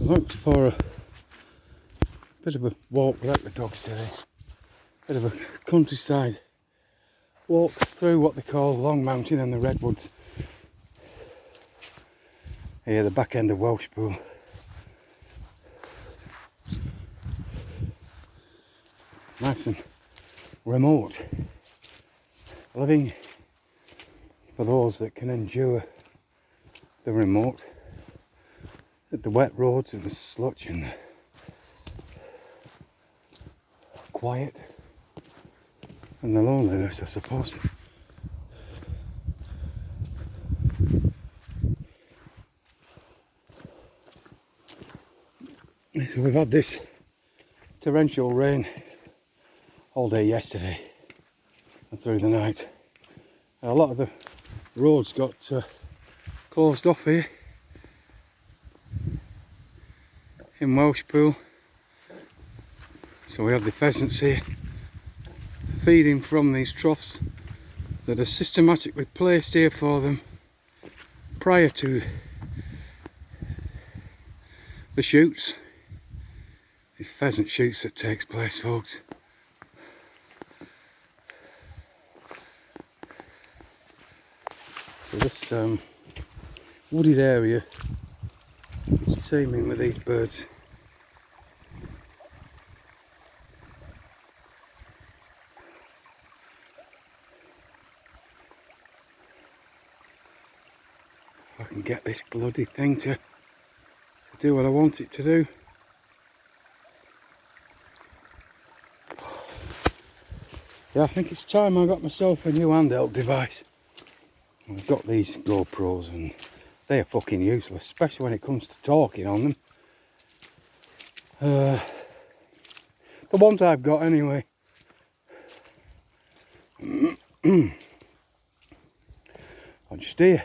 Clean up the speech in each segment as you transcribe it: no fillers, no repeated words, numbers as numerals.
I looked for a bit of a walk without the dogs today. Bit of a countryside walk through what they call Long Mountain and the Redwoods. Here, the back end of Welshpool. Nice and remote. Living for those that can endure the remote, the wet roads and the sludge and the quiet and the loneliness, I suppose. So we've had this torrential rain all day yesterday and through the night. A lot of the roads got closed off here in Welshpool. So we have the pheasants here feeding from these troughs that are systematically placed here for them prior to the shoots. These pheasant shoots that takes place, folks. So this wooded area is teeming with these birds. If I can get this bloody thing to do what I want it to do. Yeah, I think it's time I got myself a new handheld device. I've got these GoPros and they are fucking useless, especially when it comes to talking on them. The ones I've got anyway. I'm just here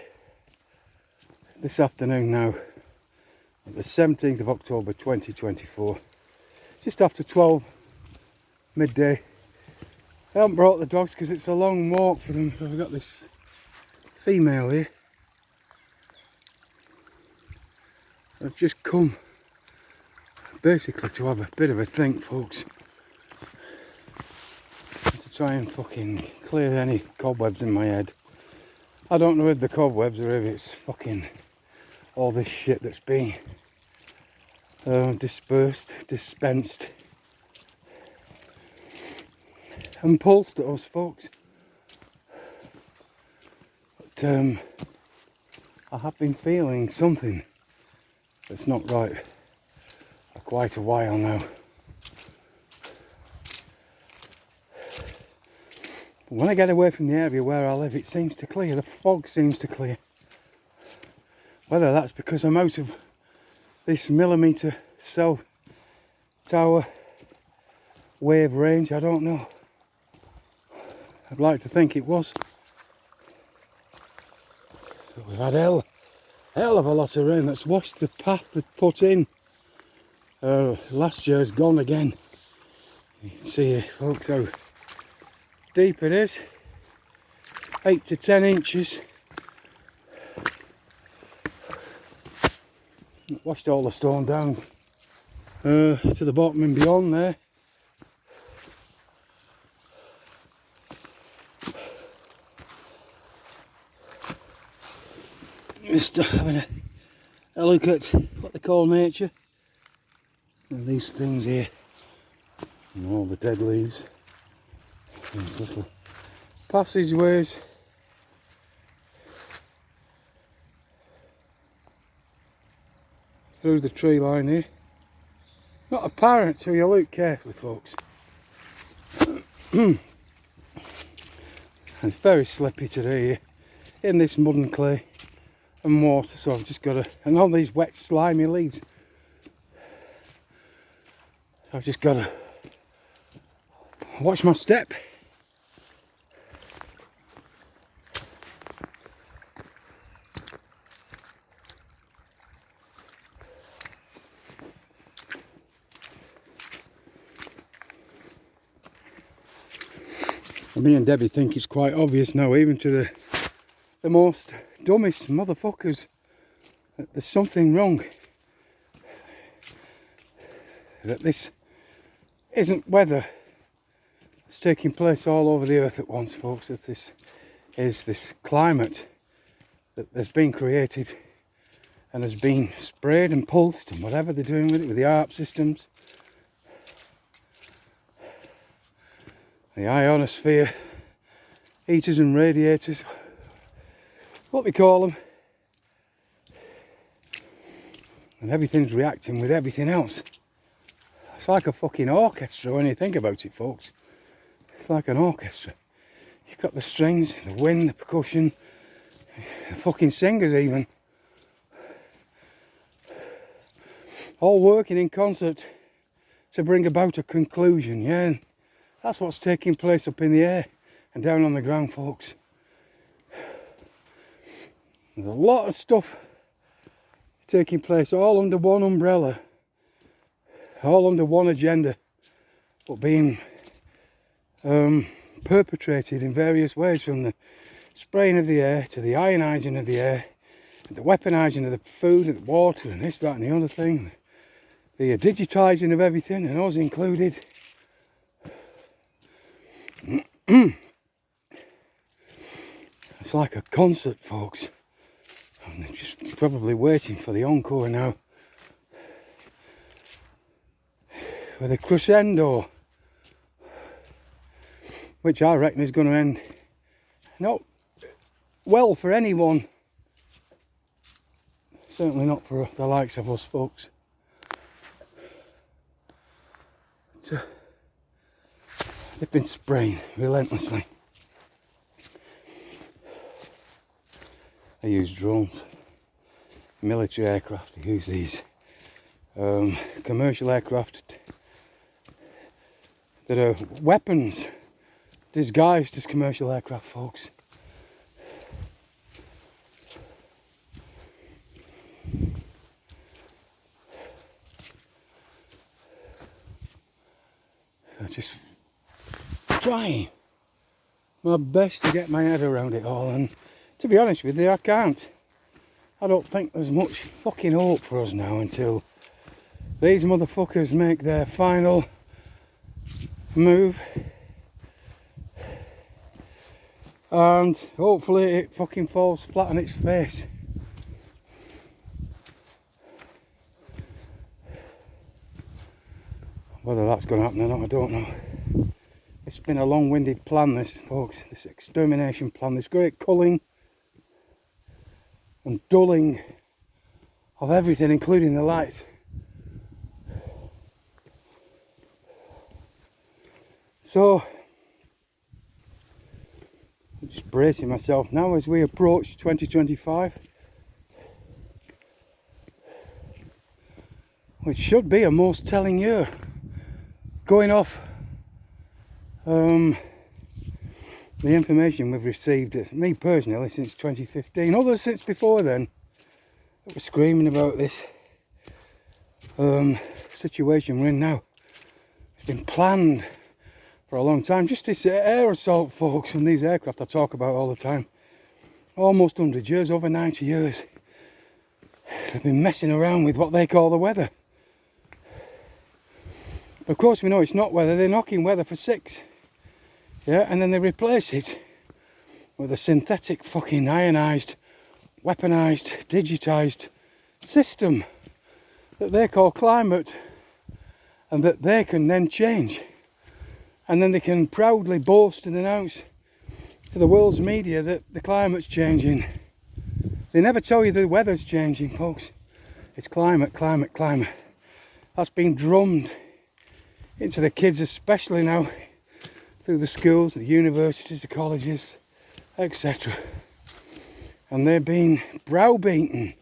this afternoon now, the 17th of October 2024, just after 12 midday. I haven't brought the dogs because it's a long walk for them, so I've got this female here. So I've just come basically to have a bit of a think, folks, and to try and fucking clear any cobwebs in my head. I don't know if the cobwebs or if it's fucking all this shit that's being dispensed and pulsed at us, folks. But I have been feeling something that's not right for quite a while now. But when I get away from the area where I live, it seems to clear. The fog seems to clear. Whether that's because I'm out of this millimetre cell tower wave range, I don't know. I'd like to think it was. But we've had hell of a lot of rain that's washed the path they put in. Last year's gone again. You can see here, folks, how deep it is. 8 to 10 inches. Washed all the stone down to the bottom and beyond there. Just having a look at what they call nature. And these things here, and all the dead leaves, these little passageways. Through the tree line here. Not apparent till you look carefully, folks. And it's very slippy today here in this mud and clay and water, so I've just got to, and all these wet slimy leaves, so I've just got to watch my step. Me and Debbie think it's quite obvious now, even to the most dumbest motherfuckers, that there's something wrong that this isn't weather that's taking place all over the earth at once, folks. That this is this climate that has been created and has been sprayed and pulsed and whatever they're doing with it, with the ARP systems, the ionosphere, heaters and radiators, what we call them, and everything's reacting with everything else. It's like a fucking orchestra when you think about it, folks. It's like an orchestra. You've got the strings, the wind, the percussion, the fucking singers even, all working in concert to bring about a conclusion. Yeah, and that's what's taking place up in the air and down on the ground, folks. There's a lot of stuff taking place all under one umbrella, all under one agenda, but being perpetrated in various ways, from the spraying of the air to the ionising of the air, the weaponising of the food and the water and this, that and the other thing, the digitising of everything, and us included. It's like a concert, folks. I'm just probably waiting for the encore now, with a crescendo, which I reckon is going to end not well for anyone, certainly not for the likes of us, folks. They've been spraying relentlessly. They use drones, military aircraft, they use these commercial aircraft that are weapons disguised as commercial aircraft, folks. I'm just trying my best to get my head around it all, and to be honest with you, I can't. I don't think there's much fucking hope for us now until these motherfuckers make their final move, and hopefully it fucking falls flat on its face. Whether that's going to happen or not, I don't know. It's been a long-winded plan, this, folks, this extermination plan, this great culling and dulling of everything, including the lights. So, I'm just bracing myself now as we approach 2025, which should be a most telling year, going off the information we've received, me personally, since 2015, others since before then, that were screaming about this situation we're in now. It's been planned for a long time. Just this air assault, folks, from these aircraft I talk about all the time. Almost 100 years, over 90 years. They've been messing around with what they call the weather. Of course we know it's not weather, they're knocking weather for 6. Yeah, and then they replace it with a synthetic fucking ionised, weaponised, digitised system that they call climate, and that they can then change. And then they can proudly boast and announce to the world's media that the climate's changing. They never tell you the weather's changing, folks. It's climate, climate, climate. That's been drummed into the kids, especially now, through the schools, the universities, the colleges, etc. And they're being browbeaten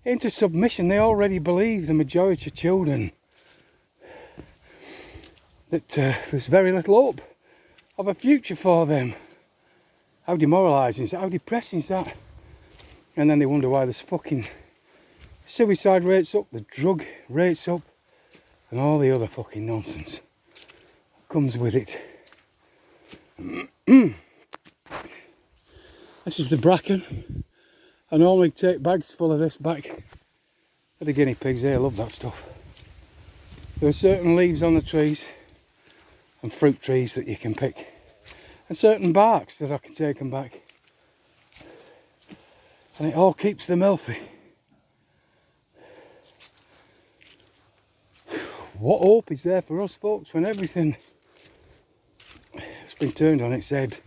into submission. They already believe, the majority of children, that there's very little hope of a future for them. How demoralising is that? How depressing is that? And then they wonder why there's fucking suicide rates up, the drug rates up, and all the other fucking nonsense that comes with it. This is the bracken. I normally take bags full of this back for the guinea pigs. They love that stuff. There are certain leaves on the trees and fruit trees that you can pick, and certain barks that I can take them back, and it all keeps them healthy. What hope is there for us folks when everything has been turned on its head?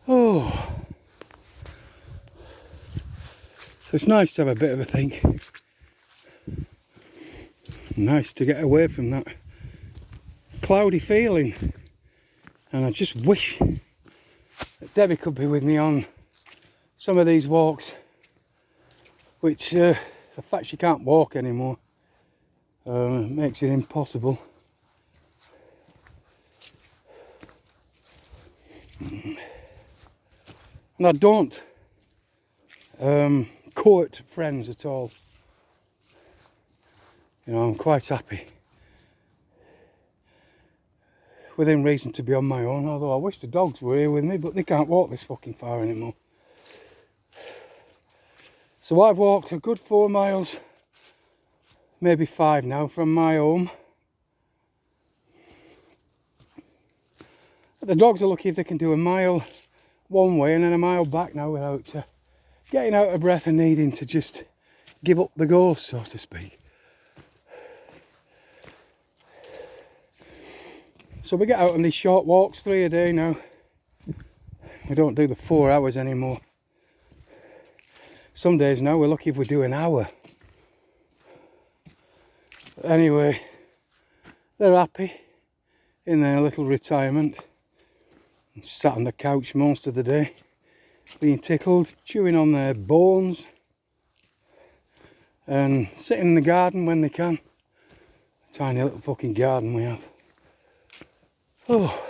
Oh, so it's nice to have a bit of a think. Nice to get away from that cloudy feeling, and I just wish that Debbie could be with me on some of these walks, which the fact she can't walk anymore makes it impossible. And I don't court friends at all. You know, I'm quite happy within reason to be on my own, although I wish the dogs were here with me, but they can't walk this fucking far anymore. So I've walked a good 4 miles, maybe 5 now, from my home. The dogs are lucky if they can do a mile one way and then a mile back now without getting out of breath and needing to just give up the ghost, so to speak. So we get out on these short walks, 3 a day now. We don't do the 4 hours anymore. Some days now we're lucky if we do an hour. But anyway, they're happy in their little retirement. Sat on the couch most of the day, being tickled, chewing on their bones, and sitting in the garden when they can. Tiny little fucking garden we have. Oh.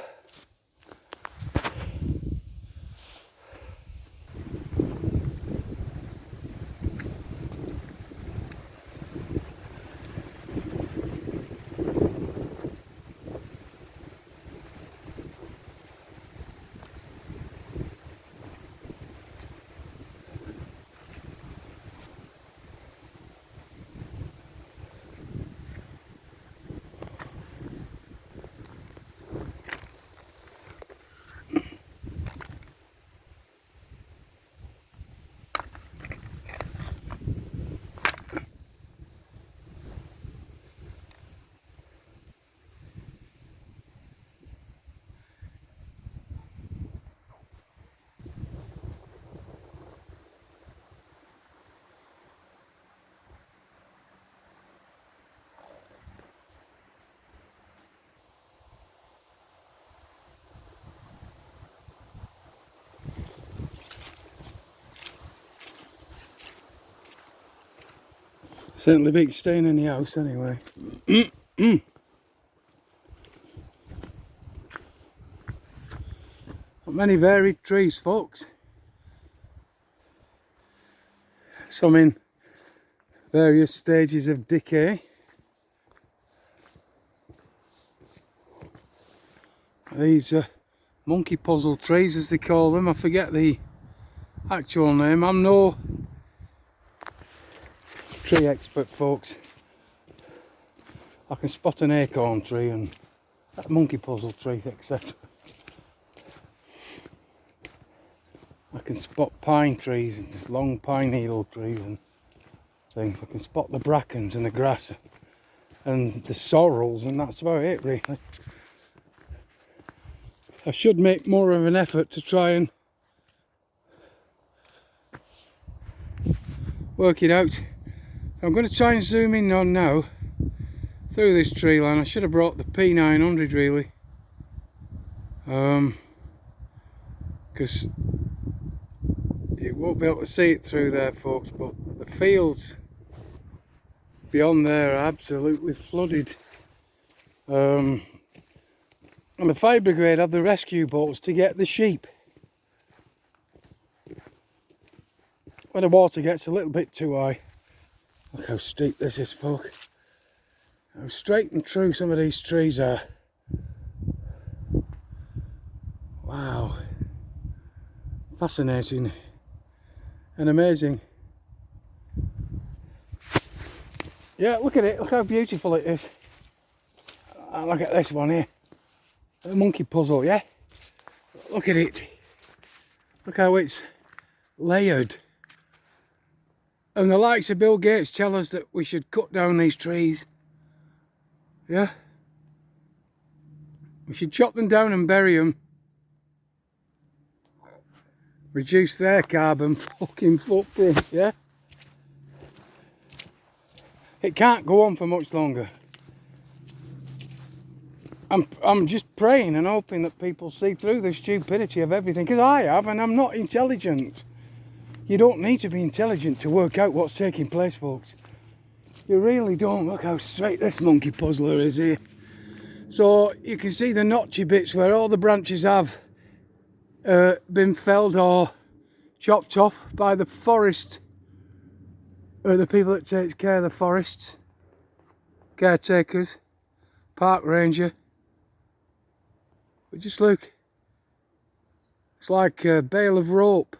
Certainly beats staying in the house anyway. Not many varied trees, folks. Some in various stages of decay. These monkey puzzle trees, as they call them. I forget the actual name. I'm no tree expert, folks. I can spot an acorn tree and a monkey puzzle tree, etc. I can spot pine trees and long pine needle trees and things. I can spot the brackens and the grass and the sorrels, and that's about it really. I should make more of an effort to try and work it out. So I'm going to try and zoom in on now through this tree line. I should have brought the P900 really, because you won't be able to see it through there, folks, but the fields beyond there are absolutely flooded. And the fire brigade have the rescue boats to get the sheep. When the water gets a little bit too high. Look how steep this is, folk. How straight and true some of these trees are. Wow. Fascinating and amazing. Yeah, look at it. Look how beautiful it is. Look at this one here. A monkey puzzle, yeah? Look at it. Look how it's layered. And the likes of Bill Gates tell us that we should cut down these trees. Yeah? We should chop them down and bury them. Reduce their carbon fucking footprint, yeah? It can't go on for much longer. I'm just praying and hoping that people see through the stupidity of everything, because I have, and I'm not intelligent. You don't need to be intelligent to work out what's taking place, folks. You really don't. Look how straight this monkey puzzler is here. So you can see the notchy bits where all the branches have been felled or chopped off by the forest, or the people that take care of the forests, caretakers, park ranger. But just look, it's like a bale of rope.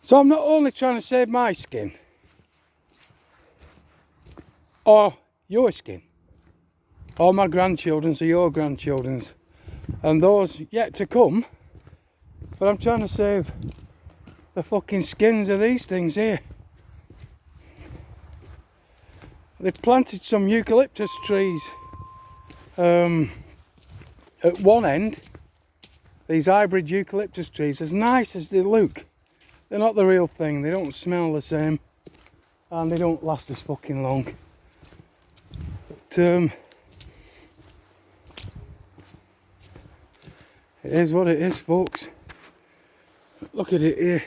So I'm not only trying to save my skin, or your skin, or my grandchildren's or your grandchildren's, and those yet to come, but I'm trying to save the fucking skins of these things here. They've planted some eucalyptus trees at one end. These hybrid eucalyptus trees, as nice as they look, they're not the real thing. They don't smell the same, and they don't last as fucking long. But it is what it is, folks. Look at it here.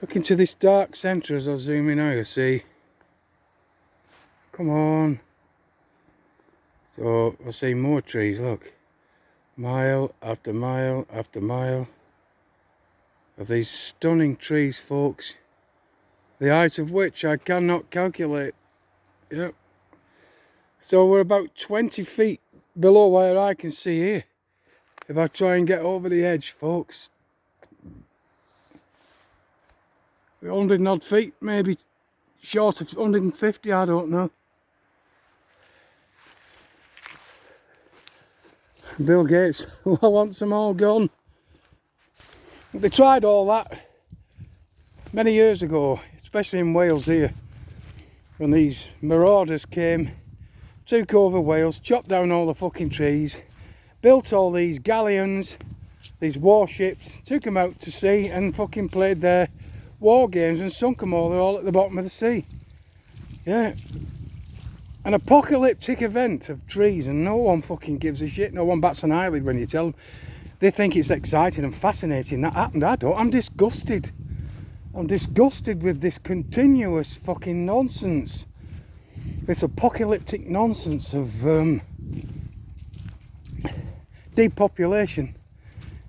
Look into this dark centre as I zoom in out, you see. Come on. So I see more trees, look. Mile after mile after mile of these stunning trees, folks. The height of which I cannot calculate. Yep. So we're about 20 feet below where I can see here. If I try and get over the edge, folks. 100 and odd feet, maybe short of 150, I don't know. Bill Gates wants them all gone. They tried all that many years ago, especially in Wales here, when these marauders came, took over Wales, chopped down all the fucking trees, built all these galleons, these warships, took them out to sea and fucking played their war games and sunk them all. They're all at the bottom of the sea. Yeah. An apocalyptic event of trees, and no one fucking gives a shit. No one bats an eyelid when you tell them. They think it's exciting and fascinating. That happened. I don't. I'm disgusted. I'm disgusted with this continuous fucking nonsense. This apocalyptic nonsense of depopulation.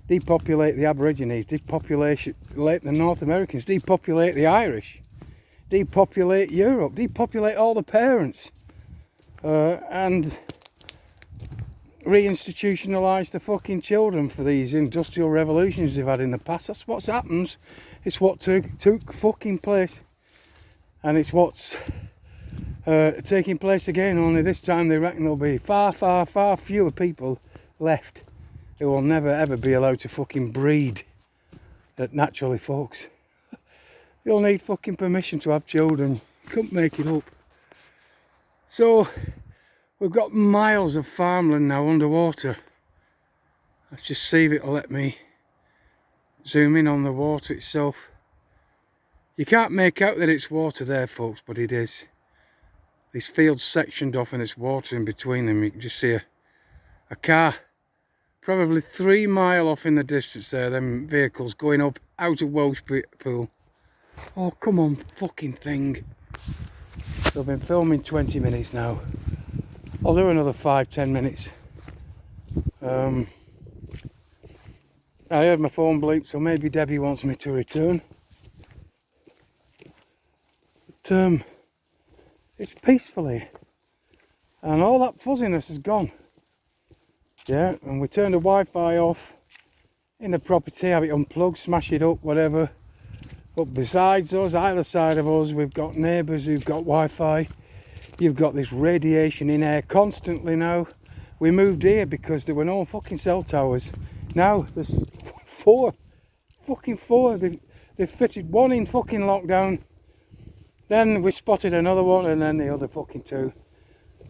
Depopulate the Aborigines, depopulate the North Americans, depopulate the Irish, depopulate Europe, depopulate all the parents, and reinstitutionalise the fucking children for these industrial revolutions they've had in the past. That's what happens. It's what took fucking place, and it's what's taking place again, only this time they reckon there'll be far, far, far fewer people left who will never ever be allowed to fucking breed naturally, folks. You'll need fucking permission to have children. You couldn't make it up. So we've got miles of farmland now underwater. Let's just see if it'll let me zoom in on the water itself. You can't make out that it's water there, folks, but it is. These fields sectioned off and there's water in between them. You can just see a car probably 3 miles off in the distance there, them vehicles going up out of Welsh Pool. Oh, come on, fucking thing. So I've been filming 20 minutes now. I'll do another 5-10 minutes. I heard my phone bleep, so maybe Debbie wants me to return. But It's peaceful here. And all that fuzziness is gone. Yeah, and we turned the Wi-Fi off in the property, have it unplugged, smash it up, whatever. But besides us, either side of us, we've got neighbours who've got Wi-Fi. You've got this radiation in air constantly now. We moved here because there were no fucking cell towers. Now there's four. They've fitted one in fucking lockdown. Then we spotted another one, and then the other fucking two.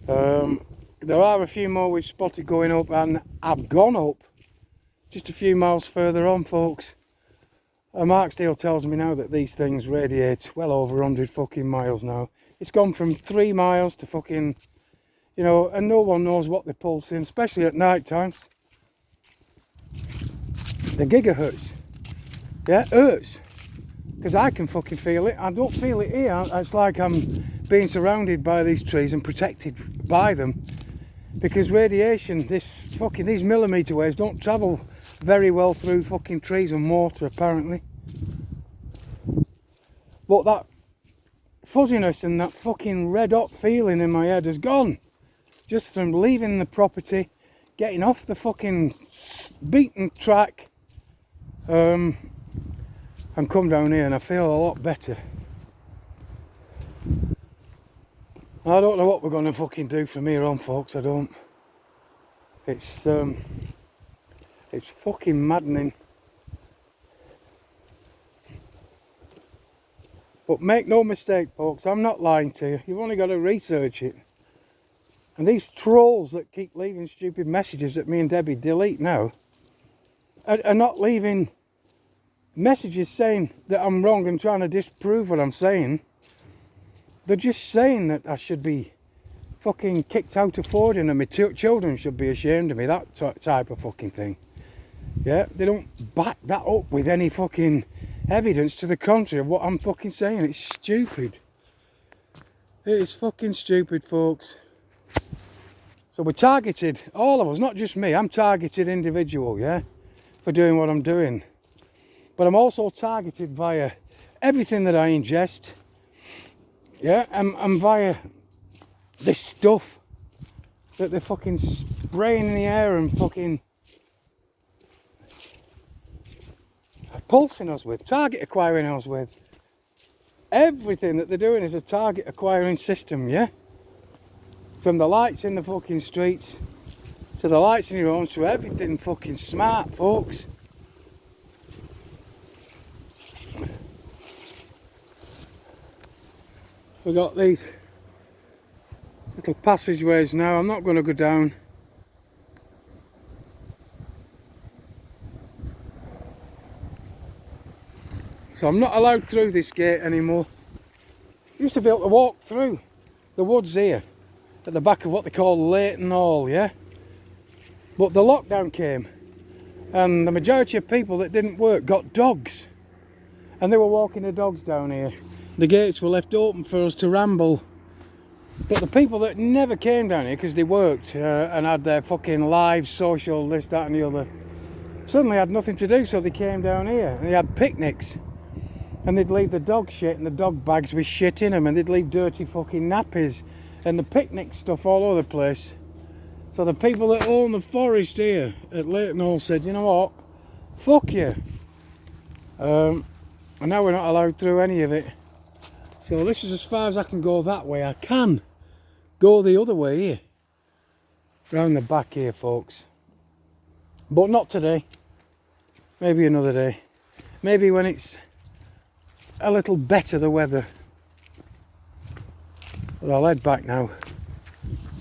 There are a few more we've spotted going up, and I've gone up just a few miles further on, folks. Marksdale tells me now that these things radiate well over 100 fucking miles now. It's gone from 3 miles to fucking, you know, and no one knows what they're pulsing, especially at night times. The gigahertz, yeah, hurts, because I can fucking feel it. I don't feel it here. It's like I'm being surrounded by these trees and protected by them, because radiation, these millimeter waves don't travel very well through fucking trees and water, apparently. But that fuzziness and that fucking red hot feeling in my head has gone just from leaving the property, getting off the fucking beaten track, and come down here, and I feel a lot better. I don't know what we're going to fucking do from here on, folks. I don't. It's fucking maddening. But make no mistake, folks, I'm not lying to you. You've only got to research it. And these trolls that keep leaving stupid messages that me and Debbie delete now are not leaving messages saying that I'm wrong and trying to disprove what I'm saying. They're just saying that I should be fucking kicked out of Fording and my children should be ashamed of me, that type of fucking thing. Yeah, they don't back that up with any fucking evidence to the contrary of what I'm fucking saying. It's stupid. It is fucking stupid, folks. So we're targeted, all of us, not just me. I'm targeted individual, yeah, for doing what I'm doing. But I'm also targeted via everything that I ingest. Yeah, and via this stuff that they're fucking spraying in the air and fucking pulsing us with, target acquiring us with. Everything that they're doing is a target acquiring system, yeah? From the lights in the fucking streets to the lights in your homes to everything fucking smart, folks. We've got these little passageways now. I'm not going to go down. So I'm not allowed through this gate anymore. Used to be able to walk through the woods here at the back of what they call Leighton Hall, yeah? But the lockdown came and the majority of people that didn't work got dogs, and they were walking the dogs down here. The gates were left open for us to ramble. But the people that never came down here because they worked and had their fucking lives, social, this, that and the other, suddenly had nothing to do, so they came down here and they had picnics. And they'd leave the dog shit and the dog bags with shit in them, and they'd leave dirty fucking nappies and the picnic stuff all over the place. So the people that own the forest here at Leighton Hall said, you know what, fuck you. And now we're not allowed through any of it. So this is as far as I can go that way. I can go the other way here, round the back here, folks. But not today. Maybe another day. Maybe when it's a little better, the weather. But I'll head back now.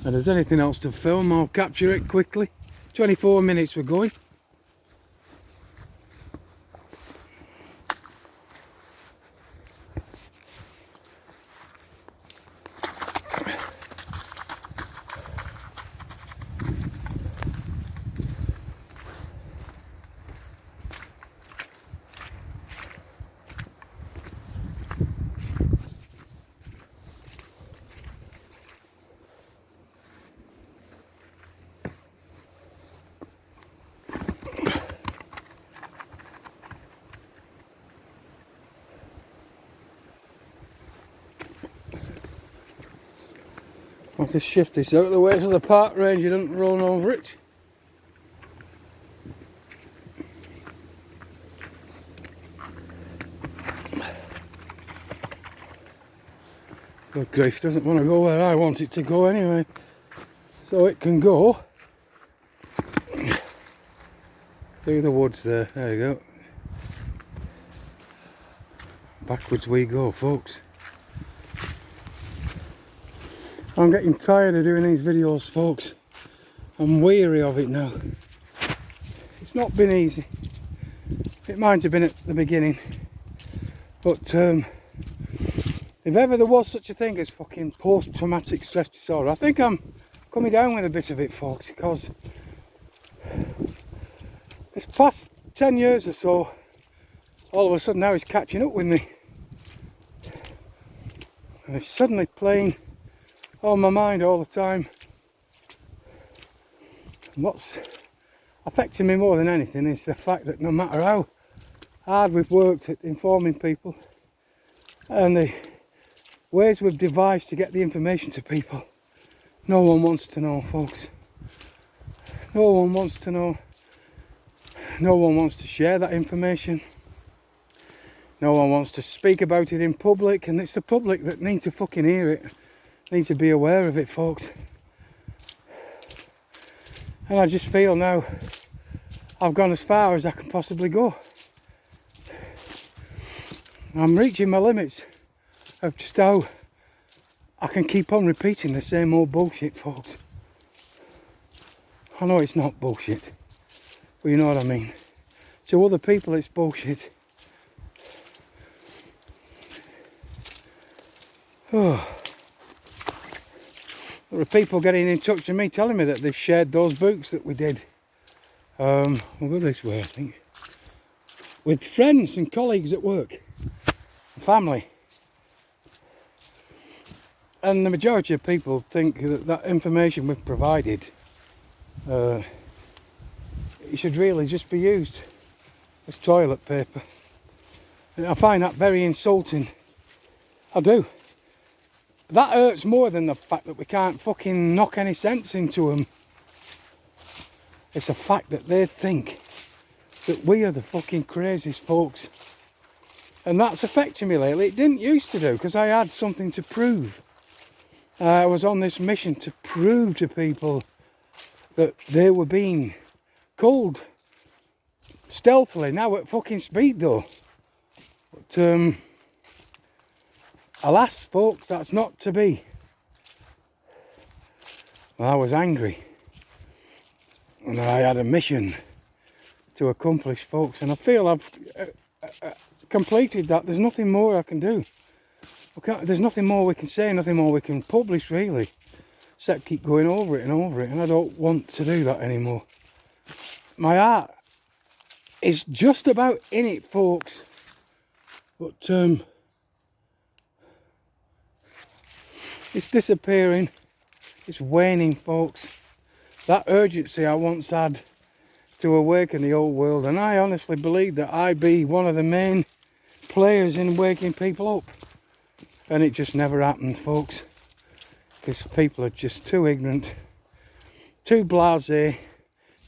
And if there's anything else to film, I'll capture it quickly. 24 minutes we're going. I'll just shift this out of the way so the park ranger doesn't run over it. Good grief, doesn't want to go where I want it to go anyway. So it can go through the woods there. There you go. Backwards we go, folks. I'm getting tired of doing these videos, folks. I'm weary of it now. It's not been easy. It might have been at the beginning, but if ever there was such a thing as fucking post-traumatic stress disorder, I think I'm coming down with a bit of it, folks, because this past 10 years or so, all of a sudden now it's catching up with me. And it's suddenly playing on my mind all the time. And what's affecting me more than anything is the fact that no matter how hard we've worked at informing people and the ways we've devised to get the information to people, no one wants to know, folks. No one wants to know. No one wants to share that information. No one wants to speak about it in public, and it's the public that need to fucking hear it, need to be aware of it, folks. And I just feel now I've gone as far as I can possibly go. I'm reaching my limits of just how I can keep on repeating the same old bullshit, folks. I know it's not bullshit, but you know what I mean. To other people it's bullshit. Oh. There are people getting in touch with me telling me that they've shared those books that we did. We'll go this way, I think. With friends and colleagues at work, and family. And the majority of people think that that information we've provided, it should really just be used as toilet paper. And I find that very insulting. I do. That hurts more than the fact that we can't fucking knock any sense into them. It's the fact that they think that we are the fucking craziest folks. And that's affecting me lately. It didn't used to do, because I had something to prove. I was on this mission to prove to people that they were being culled stealthily, now at fucking speed though. But alas, folks, that's not to be. Well, I was angry, and I had a mission to accomplish, folks, and I feel I've completed that. There's nothing more I can do. There's nothing more we can say, nothing more we can publish, really, except keep going over it, and I don't want to do that anymore. My heart is just about in it, folks, but it's disappearing, it's waning, folks. That urgency I once had to awaken the old world, and I honestly believe that I be one of the main players in waking people up. And it just never happened, folks, because people are just too ignorant, too blasé,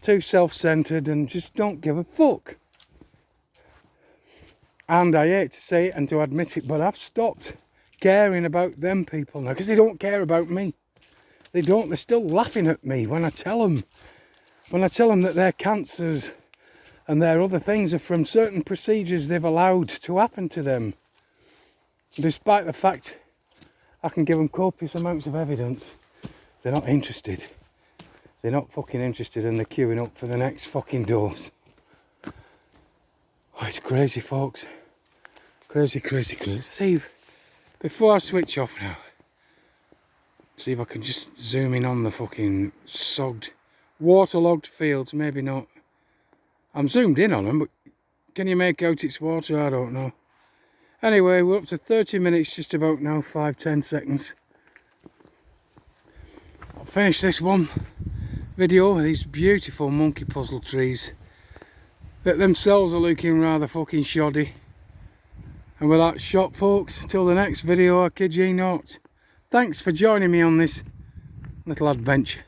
too self-centered, and just don't give a fuck. And I hate to say it and to admit it, but I've stopped caring about them people now, because they don't care about me. They don't. They're still laughing at me when I tell them that their cancers and their other things are from certain procedures they've allowed to happen to them. Despite the fact I can give them copious amounts of evidence, they're not interested. They're not fucking interested, and they're queuing up for the next fucking dose. Oh, it's crazy, folks. Crazy, crazy, crazy. See, before I switch off now, see if I can just zoom in on the fucking sogged, waterlogged fields. Maybe not. I'm zoomed in on them, but can you make out it's water? I don't know. Anyway, we're up to 30 minutes just about now, 5-10 seconds. I'll finish this one video with these beautiful monkey puzzle trees that themselves are looking rather fucking shoddy. And with that shot, folks, till the next video, I kid ye not. Thanks for joining me on this little adventure.